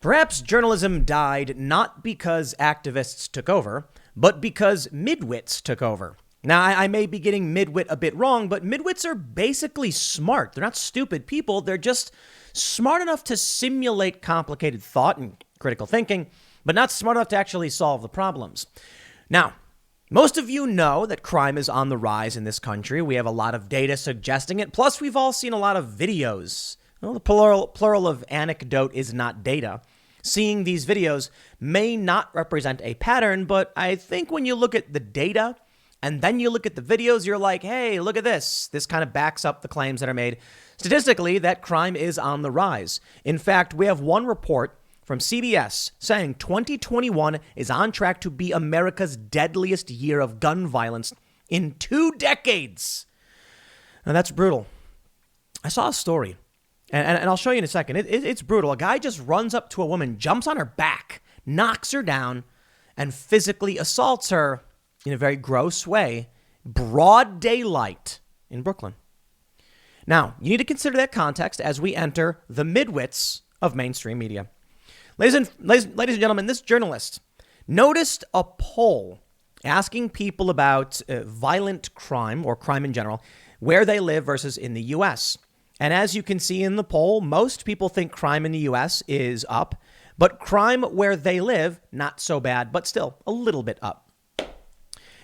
Perhaps journalism died not because activists took over, but because midwits took over. Now, I may be getting midwit a bit wrong, but midwits are basically smart. They're not stupid people. They're just smart enough to simulate complicated thought and critical thinking, but not smart enough to actually solve the problems. Now, most of you know that crime is on the rise in this country. We have a lot of data suggesting it. Plus, we've all seen a lot of videos. Well, the plural of anecdote is not data. Seeing these videos may not represent a pattern, but I think when you look at the data and then you look at the videos, you're like, hey, look at this. This kind of backs up the claims that are made statistically that crime is on the rise. In fact, we have one report from CBS saying 2021 is on track to be America's deadliest year of gun violence in 2 decades. Now, that's brutal. I saw a story, and I'll show you in a second. It's brutal. A guy just runs up to a woman, jumps on her back, knocks her down, and physically assaults her in a very gross way, broad daylight in Brooklyn. Now, you need to consider that context as we enter the midwits of mainstream media. Ladies and gentlemen, this journalist noticed a poll asking people about violent crime or crime in general, where they live versus in the U.S. And as you can see in the poll, most people think crime in the U.S. is up, but crime where they live, not so bad, but still a little bit up.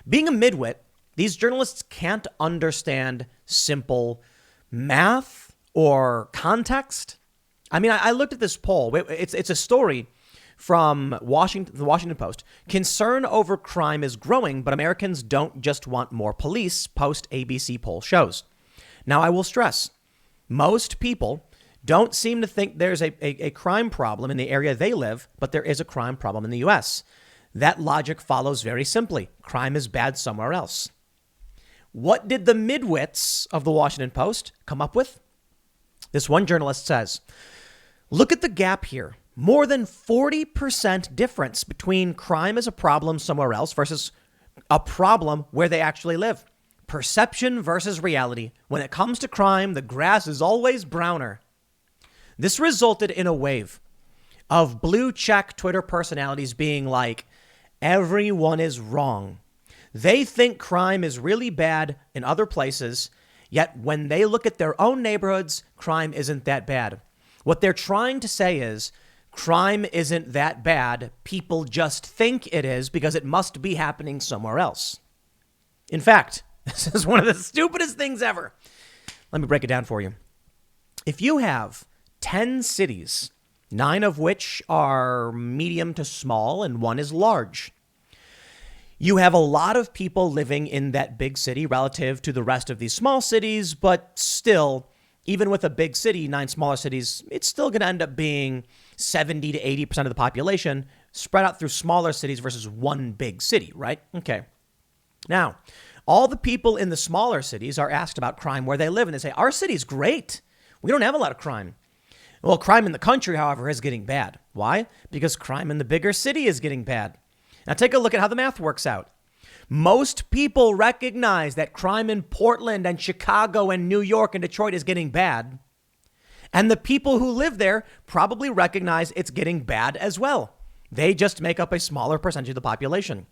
Being a midwit, these journalists can't understand simple math or context. I mean, I looked at this poll. It's a story from the Washington Post. Concern over crime is growing, but Americans don't just want more police, post ABC poll shows. Now, I will stress, most people don't seem to think there's a crime problem in the area they live, but there is a crime problem in the U.S. That logic follows very simply. Crime is bad somewhere else. What did the midwits of the Washington Post come up with? This one journalist says, look at the gap here. More than 40% difference between crime as a problem somewhere else versus a problem where they actually live. Perception versus reality. When it comes to crime, the grass is always browner. This resulted in a wave of blue check Twitter personalities being like, everyone is wrong. They think crime is really bad in other places, yet when they look at their own neighborhoods, crime isn't that bad. What they're trying to say is crime isn't that bad. People just think it is because it must be happening somewhere else. In fact, this is one of the stupidest things ever. Let me break it down for you. If you have 10 cities, 9 of which are medium to small and 1 is large, you have a lot of people living in that big city relative to the rest of these small cities, but still, even with a big city, 9 smaller cities, it's still going to end up being 70 to 80% of the population spread out through smaller cities versus one big city, right? Okay. Now, all the people in the smaller cities are asked about crime where they live, and they say, our city's great. We don't have a lot of crime. Well, crime in the country, however, is getting bad. Why? Because crime in the bigger city is getting bad. Now, take a look at how the math works out. Most people recognize that crime in Portland and Chicago and New York and Detroit is getting bad. And the people who live there probably recognize it's getting bad as well. They just make up a smaller percentage of the population.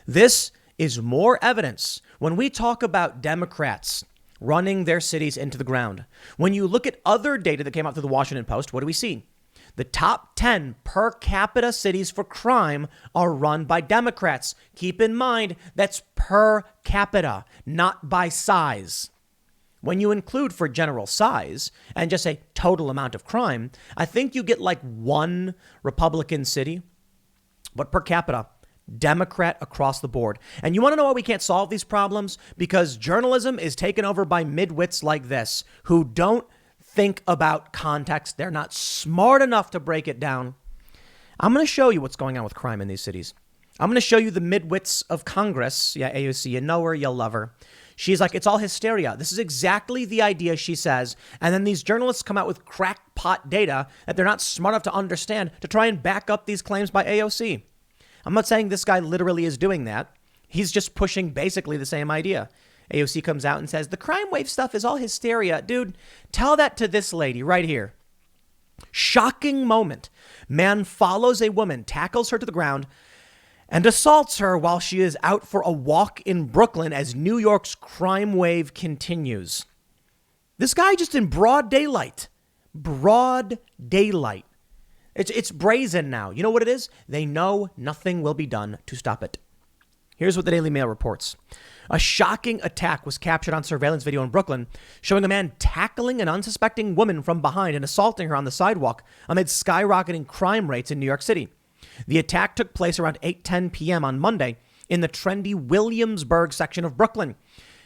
This is more evidence when we talk about Democrats running their cities into the ground. When you look at other data that came out through the Washington Post, what do we see? The top 10 per capita cities for crime are run by Democrats. Keep in mind, that's per capita, not by size. When you include for general size and just say total amount of crime, I think you get like 1 Republican city, but per capita, Democrat across the board. And you want to know why we can't solve these problems? Because journalism is taken over by midwits like this who don't think about context. They're not smart enough to break it down. I'm going to show you what's going on with crime in these cities. I'm going to show you the midwits of Congress. Yeah, AOC, you know her, you love her. She's like, it's all hysteria. This is exactly the idea she says. And then these journalists come out with crackpot data that they're not smart enough to understand to try and back up these claims by AOC. I'm not saying this guy literally is doing that. He's just pushing basically the same idea. AOC comes out and says, the crime wave stuff is all hysteria. Dude, tell that to this lady right here. Shocking moment. Man follows a woman, tackles her to the ground, and assaults her while she is out for a walk in Brooklyn as New York's crime wave continues. This guy just in broad daylight. Broad daylight. It's brazen now. You know what it is? They know nothing will be done to stop it. Here's what the Daily Mail reports. A shocking attack was captured on surveillance video in Brooklyn, showing a man tackling an unsuspecting woman from behind and assaulting her on the sidewalk amid skyrocketing crime rates in New York City. The attack took place around 8:10 p.m. on Monday in the trendy Williamsburg section of Brooklyn.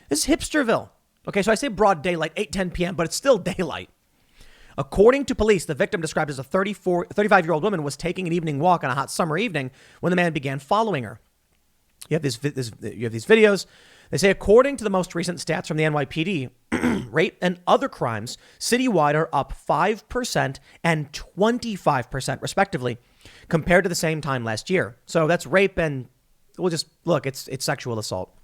This is Hipsterville. Okay, so I say broad daylight, 8:10 p.m., but it's still daylight. According to police, the victim, described as a 35-year-old woman, was taking an evening walk on a hot summer evening when the man began following her. You have these videos. They say, according to the most recent stats from the NYPD, rape and other crimes citywide are up 5% and 25%, respectively, compared to the same time last year. So that's rape and, we'll just look, it's sexual assault.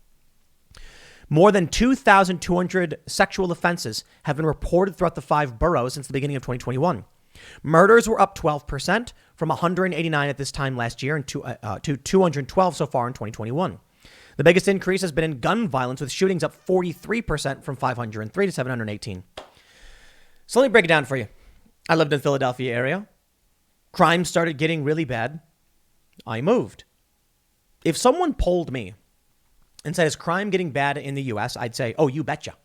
More than 2,200 sexual offenses have been reported throughout the 5 boroughs since the beginning of 2021. Murders were up 12% from 189 at this time last year and to 212 so far in 2021. The biggest increase has been in gun violence, with shootings up 43% from 503 to 718. So let me break it down for you. I lived in the Philadelphia area. Crime started getting really bad. I moved. If someone polled me and said, is crime getting bad in the U.S., I'd say, oh, you betcha.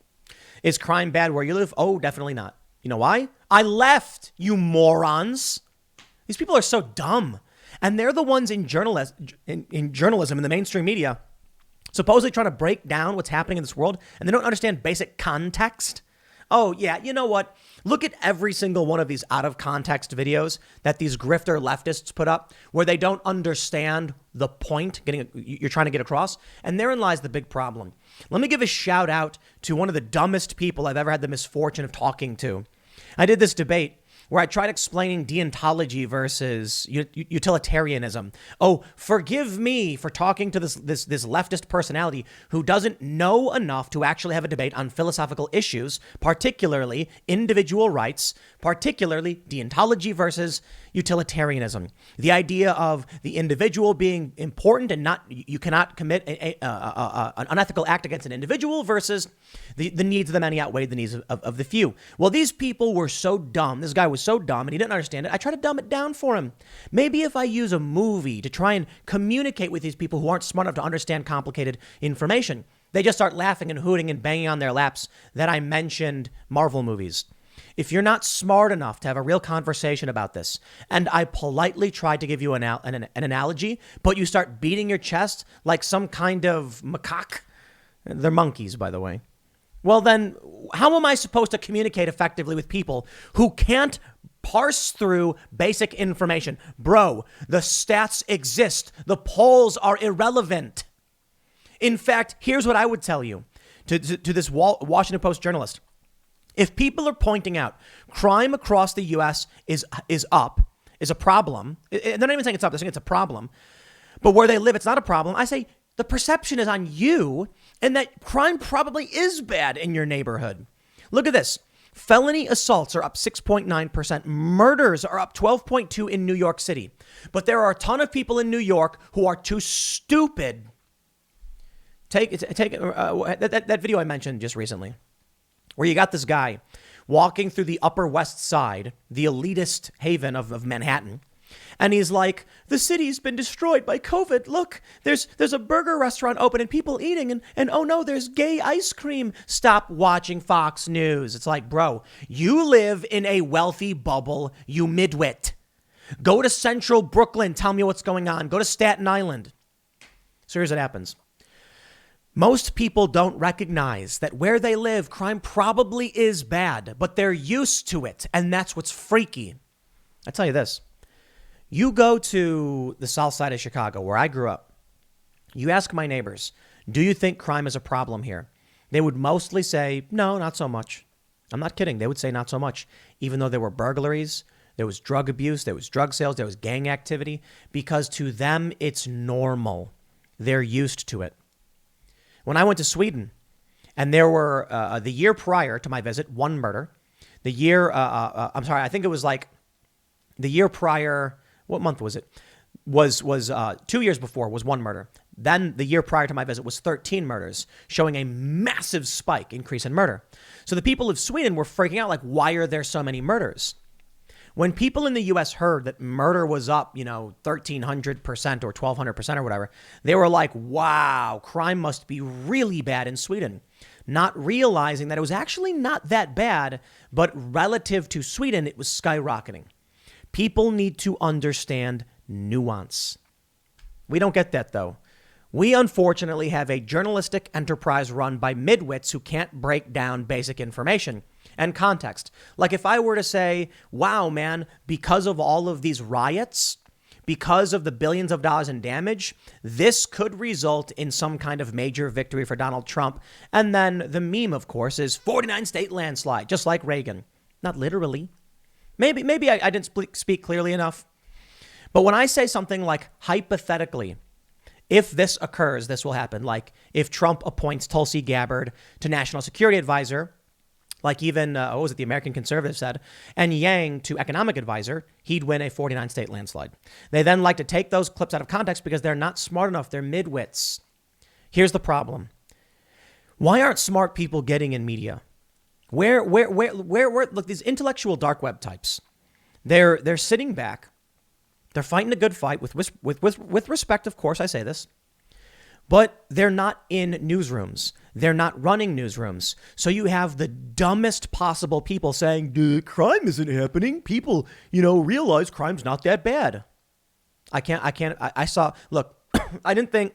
Is crime bad where you live? Oh, definitely not. You know why? I left, you morons. These people are so dumb. And they're the ones in journalism, in the mainstream media, supposedly trying to break down what's happening in this world, and they don't understand basic context. Oh, yeah, you know what? Look at every single one of these out of context videos that these grifter leftists put up where they don't understand the point you're trying to get across. And therein lies the big problem. Let me give a shout out to one of the dumbest people I've ever had the misfortune of talking to. I did this debate where I tried explaining deontology versus utilitarianism. Oh, forgive me for talking to this leftist personality who doesn't know enough to actually have a debate on philosophical issues, particularly individual rights, particularly deontology versus utilitarianism. The idea of the individual being important and you cannot commit an unethical act against an individual versus the needs of the many outweigh the needs of the few. Well, these people were so dumb. This guy was so dumb and he didn't understand it. I tried to dumb it down for him. Maybe if I use a movie to try and communicate with these people who aren't smart enough to understand complicated information, they just start laughing and hooting and banging on their laps that I mentioned Marvel movies. If you're not smart enough to have a real conversation about this, and I politely tried to give you an analogy, but you start beating your chest like some kind of macaque, they're monkeys, by the way, well then, how am I supposed to communicate effectively with people who can't parse through basic information? Bro, the stats exist. The polls are irrelevant. In fact, here's what I would tell you to this Washington Post journalist. If people are pointing out crime across the U.S. is a problem, they're not even saying it's up, they're saying it's a problem, but where they live, it's not a problem. I say the perception is on you and that crime probably is bad in your neighborhood. Look at this. Felony assaults are up 6.9%. Murders are up 12.2% in New York City. But there are a ton of people in New York who are too stupid. Take that video I mentioned just recently, where you got this guy walking through the Upper West Side, the elitist haven of Manhattan. And he's like, the city's been destroyed by COVID. Look, there's a burger restaurant open and people eating. And oh no, there's gay ice cream. Stop watching Fox News. It's like, bro, you live in a wealthy bubble, you midwit. Go to central Brooklyn. Tell me what's going on. Go to Staten Island. So here's what happens. Most people don't recognize that where they live, crime probably is bad, but they're used to it. And that's what's freaky. I tell you this. You go to the south side of Chicago, where I grew up. You ask my neighbors, do you think crime is a problem here? They would mostly say, no, not so much. I'm not kidding. They would say not so much, even though there were burglaries, there was drug abuse, there was drug sales, there was gang activity, because to them, it's normal. They're used to it. When I went to Sweden, and there were, the year prior to my visit, one murder. The year, I think it was like The year prior, what month was it? Was 2 years before was 1 murder. Then the year prior to my visit was 13 murders, showing a massive increase in murder. So the people of Sweden were freaking out, like, why are there so many murders? When people in the U.S. heard that murder was up, 1,300% or 1,200% or whatever, they were like, wow, crime must be really bad in Sweden. Not realizing that it was actually not that bad, but relative to Sweden, it was skyrocketing. People need to understand nuance. We don't get that, though. We unfortunately have a journalistic enterprise run by midwits who can't break down basic information and context. Like if I were to say, wow, man, because of all of these riots, because of the billions of dollars in damage, this could result in some kind of major victory for Donald Trump. And then the meme, of course, is 49 state landslide, just like Reagan. Not literally. Maybe I didn't speak clearly enough. But when I say something like hypothetically, if this occurs, this will happen. Like if Trump appoints Tulsi Gabbard to National Security Advisor, like even, what was it, the American Conservative said, and Yang to Economic Advisor, he'd win a 49 state landslide. They then like to take those clips out of context because they're not smart enough. They're midwits. Here's the problem. Why aren't smart people getting in media? Where, look, these intellectual dark web types, they're sitting back. They're fighting a good fight with respect, of course, I say this. But they're not in newsrooms. They're not running newsrooms. So you have the dumbest possible people saying, crime isn't happening. People, realize crime's not that bad. I saw, look, I didn't think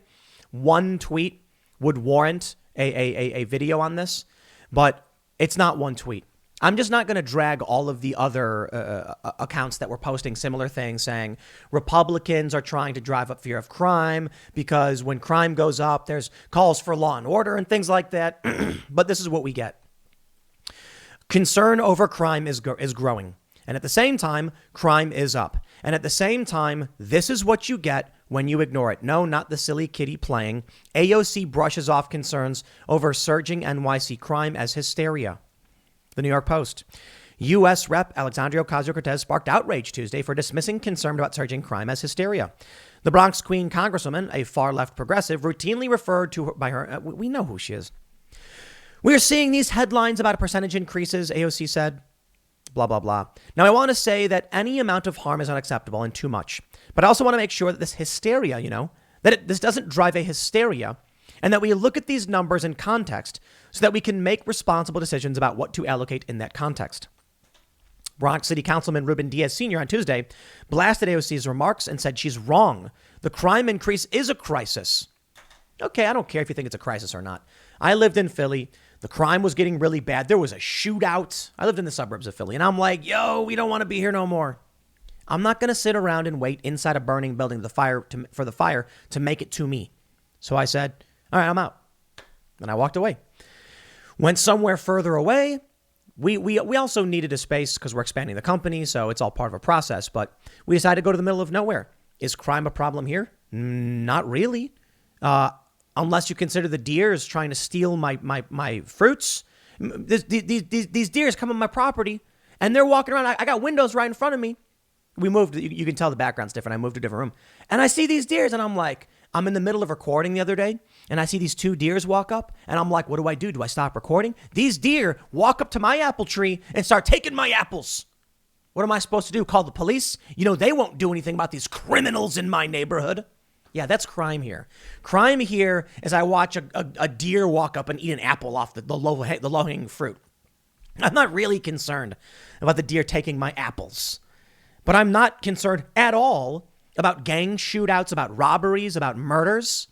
one tweet would warrant a video on this, but it's not one tweet. I'm just not going to drag all of the other accounts that were posting similar things saying Republicans are trying to drive up fear of crime because when crime goes up, there's calls for law and order and things like that. But this is what we get. Concern over crime is growing. And at the same time, crime is up. And at the same time, this is what you get when you ignore it. No, not the silly kitty playing. AOC brushes off concerns over surging NYC crime as hysteria. The New York Post. U.S. Rep. Alexandria Ocasio-Cortez sparked outrage Tuesday for dismissing concern about surging crime as hysteria. The Bronx Queen Congresswoman, a far-left progressive, routinely referred to her by her. We know who she is. We are seeing these headlines about percentage increases, AOC said. Blah, blah, blah. Now, I want to say that any amount of harm is unacceptable and too much. But I also want to make sure that this hysteria, this doesn't drive a hysteria, and that we look at these numbers in context so that we can make responsible decisions about what to allocate in that context. Bronx City Councilman Ruben Diaz Sr. on Tuesday blasted AOC's remarks and said she's wrong. The crime increase is a crisis. Okay, I don't care if you think it's a crisis or not. I lived in Philly. The crime was getting really bad. There was a shootout. I lived in the suburbs of Philly, and I'm like, we don't want to be here no more. I'm not going to sit around and wait inside a burning building for the fire to make it to me. So I said, all right, I'm out. And I walked away. Went somewhere further away. We also needed a space because we're expanding the company, so it's all part of a process. But we decided to go to the middle of nowhere. Is crime a problem here? Not really. Unless you consider the deers trying to steal my fruits. These deers come on my property, and they're walking around. I got windows right in front of me. We moved. You can tell the background's different. I moved to a different room. And I see these deers, and I'm like, I'm in the middle of recording the other day, and I see these 2 deers walk up, and I'm like, what do? Do I stop recording? These deer walk up to my apple tree and start taking my apples. What am I supposed to do? Call the police? They won't do anything about these criminals in my neighborhood. Yeah, that's crime here. Crime here is I watch a deer walk up and eat an apple off the low-hanging fruit. I'm not really concerned about the deer taking my apples, but I'm not concerned at all about gang shootouts, about robberies, about murders.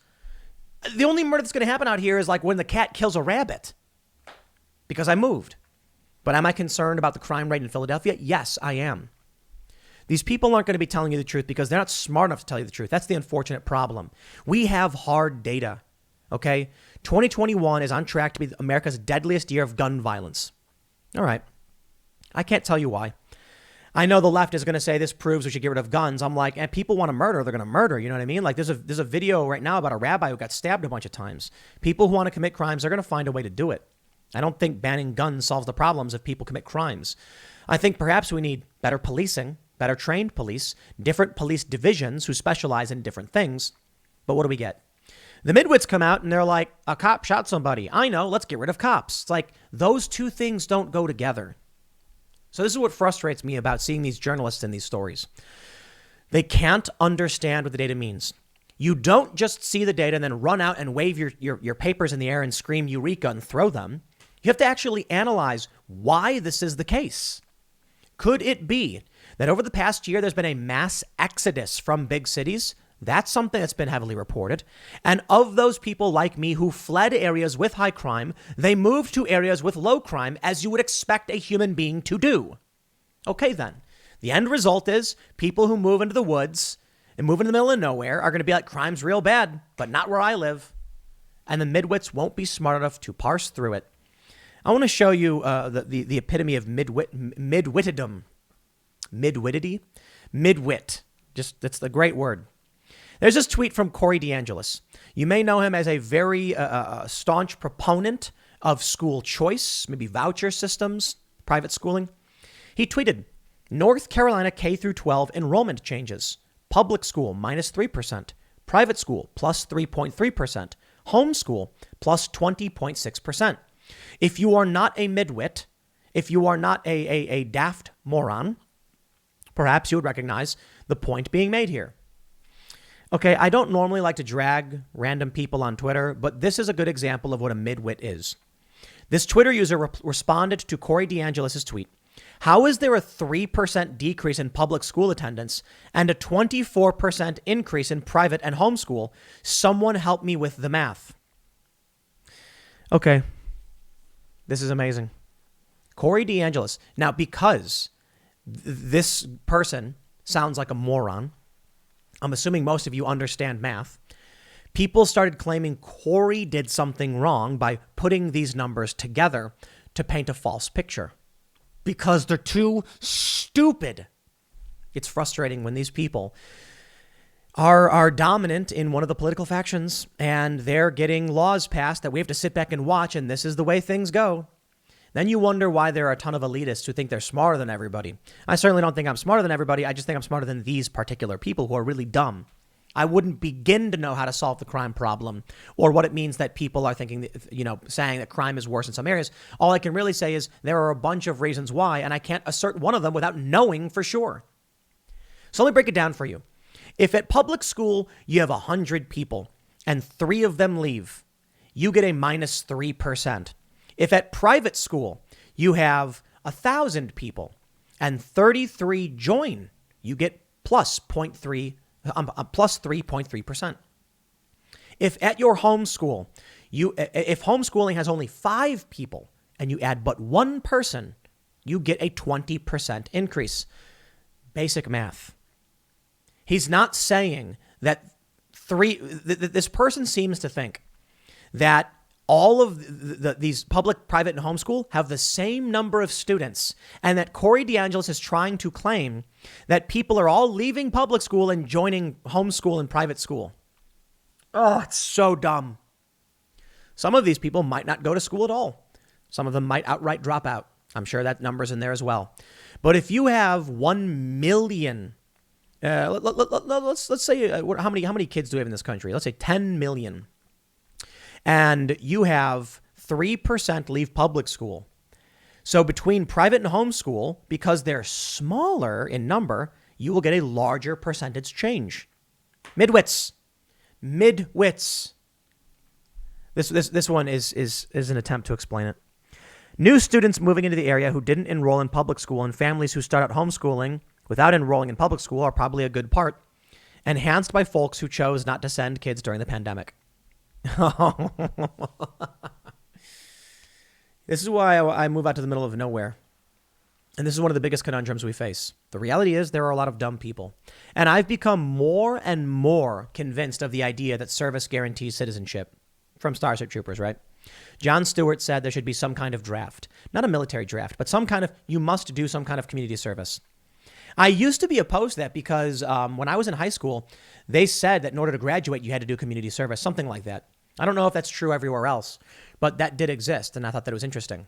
The only murder that's going to happen out here is like when the cat kills a rabbit because I moved. But am I concerned about the crime rate in Philadelphia? Yes, I am. These people aren't going to be telling you the truth because they're not smart enough to tell you the truth. That's the unfortunate problem. We have hard data, okay? 2021 is on track to be America's deadliest year of gun violence. All right. I can't tell you why. I know the left is going to say this proves we should get rid of guns. I'm like, people want to murder, they're going to murder. You know what I mean? Like there's a video right now about a rabbi who got stabbed a bunch of times. People who want to commit crimes, they're going to find a way to do it. I don't think banning guns solves the problems if people commit crimes. I think perhaps we need better policing. better trained police, different police divisions who specialize in different things. But what do we get? The midwits come out and they're like, a cop shot somebody. I know, let's get rid of cops. It's like those two things don't go together. So this is what frustrates me about seeing these journalists in these stories. They can't understand what the data means. You don't just see the data and then run out and wave your papers in the air and scream Eureka and throw them. You have to actually analyze why this is the case. Could it be that over the past year, there's been a mass exodus from big cities? That's something that's been heavily reported. And of those people like me who fled areas with high crime, they moved to areas with low crime, as you would expect a human being to do. Okay, then. The end result is people who move into the woods and move into the middle of nowhere are going to be like, crime's real bad, but not where I live. And the midwits won't be smart enough to parse through it. I want to show you the epitome of midwittedom. Midwittity? Midwit. Just, that's the great word. There's this tweet from Corey DeAngelis. You may know him as a very staunch proponent of school choice, maybe voucher systems, private schooling. He tweeted, North Carolina K through 12 enrollment changes. Public school minus 3%, private school plus 3.3%, homeschool plus 20.6%. If you are not a midwit, if you are not a daft moron, perhaps you would recognize the point being made here. Okay, I don't normally like to drag random people on Twitter, but this is a good example of what a midwit is. This Twitter user responded to Corey DeAngelis' tweet. How is there a 3% decrease in public school attendance and a 24% increase in private and homeschool? Someone help me with the math. Okay. This is amazing. Corey DeAngelis. Now, because this person sounds like a moron, I'm assuming most of you understand math. People started claiming Corey did something wrong by putting these numbers together to paint a false picture. Because they're too stupid. It's frustrating when these people are dominant in one of the political factions and they're getting laws passed that we have to sit back and watch, and this is the way things go. Then you wonder why there are a ton of elitists who think they're smarter than everybody. I certainly don't think I'm smarter than everybody. I just think I'm smarter than these particular people who are really dumb. I wouldn't begin to know how to solve the crime problem or what it means that people are thinking, saying that crime is worse in some areas. All I can really say is there are a bunch of reasons why, and I can't assert one of them without knowing for sure. So let me break it down for you. If at public school you have 100 people and 3 of them leave, you get a minus 3%. If at private school you have 1,000 people and 33 join, you get plus 3.3%. If at your homeschool, if homeschooling has only 5 people and you add but 1 person, you get a 20% increase. Basic math. He's not saying that this person seems to think that all of these public, private, and homeschool have the same number of students, and that Corey DeAngelis is trying to claim that people are all leaving public school and joining homeschool and private school. Oh, it's so dumb. Some of these people might not go to school at all. Some of them might outright drop out. I'm sure that number's in there as well. But if you have 1 million, let's say, how many kids do we have in this country? Let's say 10 million. And you have 3% leave public school. So between private and homeschool, because they're smaller in number, you will get a larger percentage change. Midwits. This one is an attempt to explain it. New students moving into the area who didn't enroll in public school and families who start out homeschooling without enrolling in public school are probably a good part. Enhanced by folks who chose not to send kids during the pandemic. This is why I move out to the middle of nowhere. And this is one of the biggest conundrums we face. The reality is there are a lot of dumb people. And I've become more and more convinced of the idea that service guarantees citizenship. From Starship Troopers, right? Jon Stewart said there should be some kind of draft. Not a military draft, but you must do some kind of community service. I used to be opposed to that because when I was in high school, they said that in order to graduate, you had to do community service, something like that. I don't know if that's true everywhere else, but that did exist, and I thought that was interesting.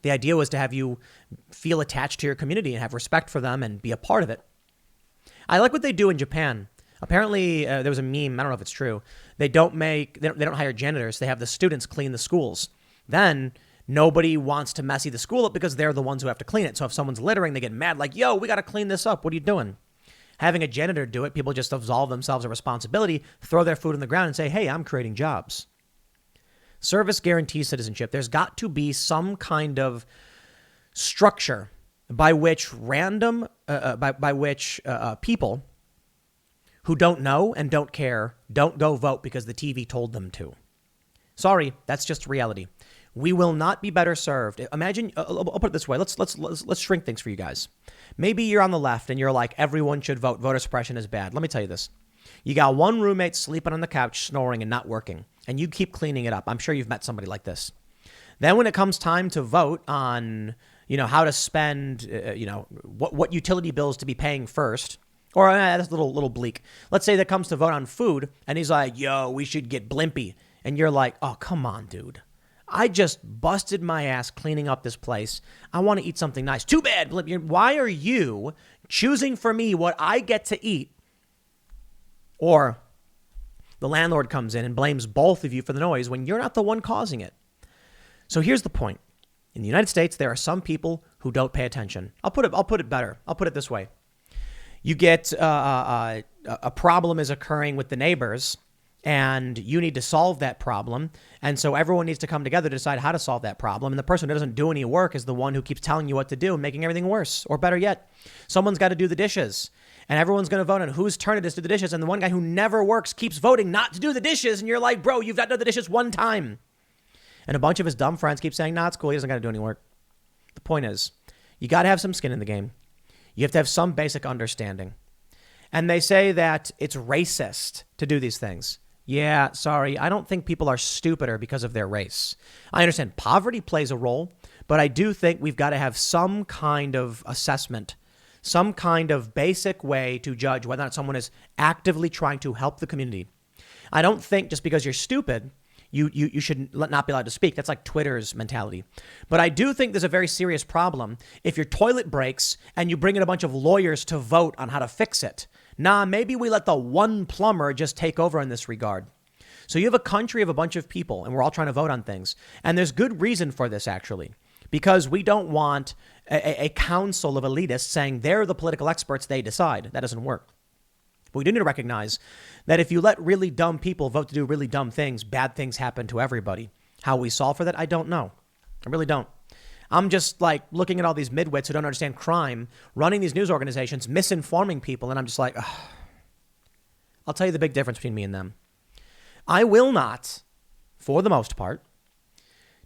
The idea was to have you feel attached to your community and have respect for them and be a part of it. I like what they do in Japan. Apparently, there was a meme. I don't know if it's true. They don't hire janitors. They have the students clean the schools. Then nobody wants to messy the school up because they're the ones who have to clean it. So if someone's littering, they get mad like, yo, we got to clean this up. What are you doing? Having a janitor do it, people just absolve themselves of responsibility, throw their food on the ground and say, hey, I'm creating jobs. Service guarantees citizenship. There's got to be some kind of structure by which people who don't know and don't care don't go vote because the TV told them to. Sorry, that's just reality. We will not be better served. Imagine, I'll put it this way. Let's shrink things for you guys. Maybe you're on the left and you're like, everyone should vote. Voter suppression is bad. Let me tell you this. You got one roommate sleeping on the couch, snoring and not working, and you keep cleaning it up. I'm sure you've met somebody like this. Then when it comes time to vote on, how to spend, what utility bills to be paying first, or that's a little bleak. Let's say that comes to vote on food, and he's like, yo, we should get Blimpie. And you're like, oh, come on, dude. I just busted my ass cleaning up this place. I want to eat something nice. Too bad, Blimpie. Why are you choosing for me what I get to eat? Or the landlord comes in and blames both of you for the noise when you're not the one causing it. So here's the point. In the United States, there are some people who don't pay attention. I'll put it better. I'll put it this way. You get a problem is occurring with the neighbors, and you need to solve that problem. And so everyone needs to come together to decide how to solve that problem. And the person who doesn't do any work is the one who keeps telling you what to do and making everything worse. Or better yet, someone's got to do the dishes. And everyone's going to vote on whose turn it is to do the dishes. And the one guy who never works keeps voting not to do the dishes. And you're like, bro, you've not done the dishes one time. And a bunch of his dumb friends keep saying, nah, it's cool. He doesn't got to do any work. The point is, you got to have some skin in the game. You have to have some basic understanding. And they say that it's racist to do these things. Yeah, sorry. I don't think people are stupider because of their race. I understand poverty plays a role, but I do think we've got to have some kind of assessment, some kind of basic way to judge whether or not someone is actively trying to help the community. I don't think just because you're stupid, you should not be allowed to speak. That's like Twitter's mentality. But I do think there's a very serious problem if your toilet breaks and you bring in a bunch of lawyers to vote on how to fix it. Nah, maybe we let the one plumber just take over in this regard. So you have a country of a bunch of people and we're all trying to vote on things. And there's good reason for this, actually, because we don't want a council of elitists saying they're the political experts, they decide. That doesn't work. But we do need to recognize that if you let really dumb people vote to do really dumb things, bad things happen to everybody. How we solve for that, I don't know. I really don't. I'm just like looking at all these midwits who don't understand crime, running these news organizations, misinforming people. And I'm just like, ugh. I'll tell you the big difference between me and them. I will not, for the most part,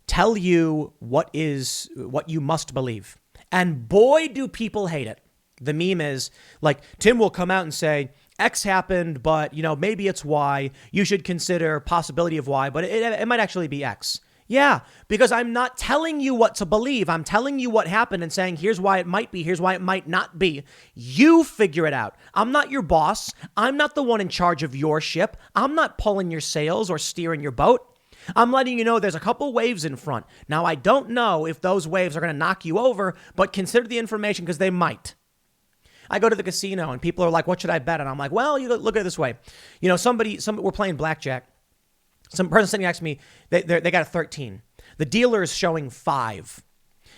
tell you what you must believe. And boy, do people hate it. The meme is like, Tim will come out and say, X happened, but maybe it's Y. You should consider possibility of Y, but it might actually be X. Yeah, because I'm not telling you what to believe. I'm telling you what happened and saying, here's why it might be, here's why it might not be. You figure it out. I'm not your boss. I'm not the one in charge of your ship. I'm not pulling your sails or steering your boat. I'm letting you know there's a couple waves in front. Now, I don't know if those waves are going to knock you over, but consider the information because they might. I go to the casino and people are like, what should I bet? And I'm like, well, you look at it this way. Somebody, we're playing blackjack. Some person sitting next to me, they got a 13. The dealer is showing 5.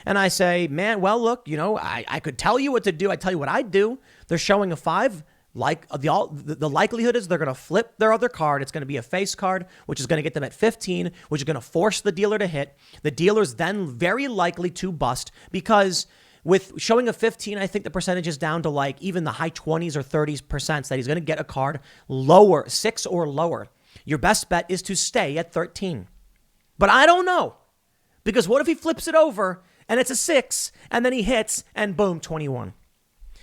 And I say, man, well, look, I could tell you what to do. I tell you what I'd do. They're showing a 5. Like the likelihood is they're going to flip their other card. It's going to be a face card, which is going to get them at 15, which is going to force the dealer to hit. The dealer's then very likely to bust because with showing a 15, I think the percentage is down to like even the high 20s or 30% that he's going to get a card lower, 6 or lower. Your best bet is to stay at 13. But I don't know. Because what if he flips it over and it's a 6 and then he hits and boom, 21.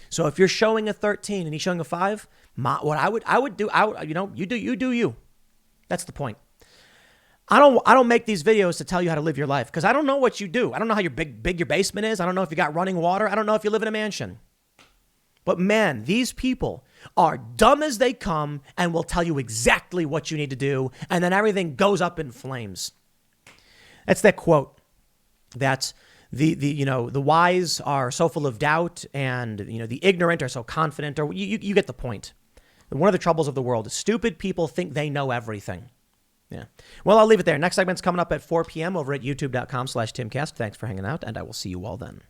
So if you're showing a 13 and he's showing a 5, what I would do, you do you. That's the point. I don't make these videos to tell you how to live your life because I don't know what you do. I don't know how big your basement is. I don't know if you got running water. I don't know if you live in a mansion. But man, these people are dumb as they come and will tell you exactly what you need to do. And then everything goes up in flames. That's that quote that the wise are so full of doubt, and the ignorant are so confident. Or you get the point. One of the troubles of the world is stupid people think they know everything. Yeah. Well, I'll leave it there. Next segment's coming up at 4 p.m. over at youtube.com/timcast. Thanks for hanging out, and I will see you all then.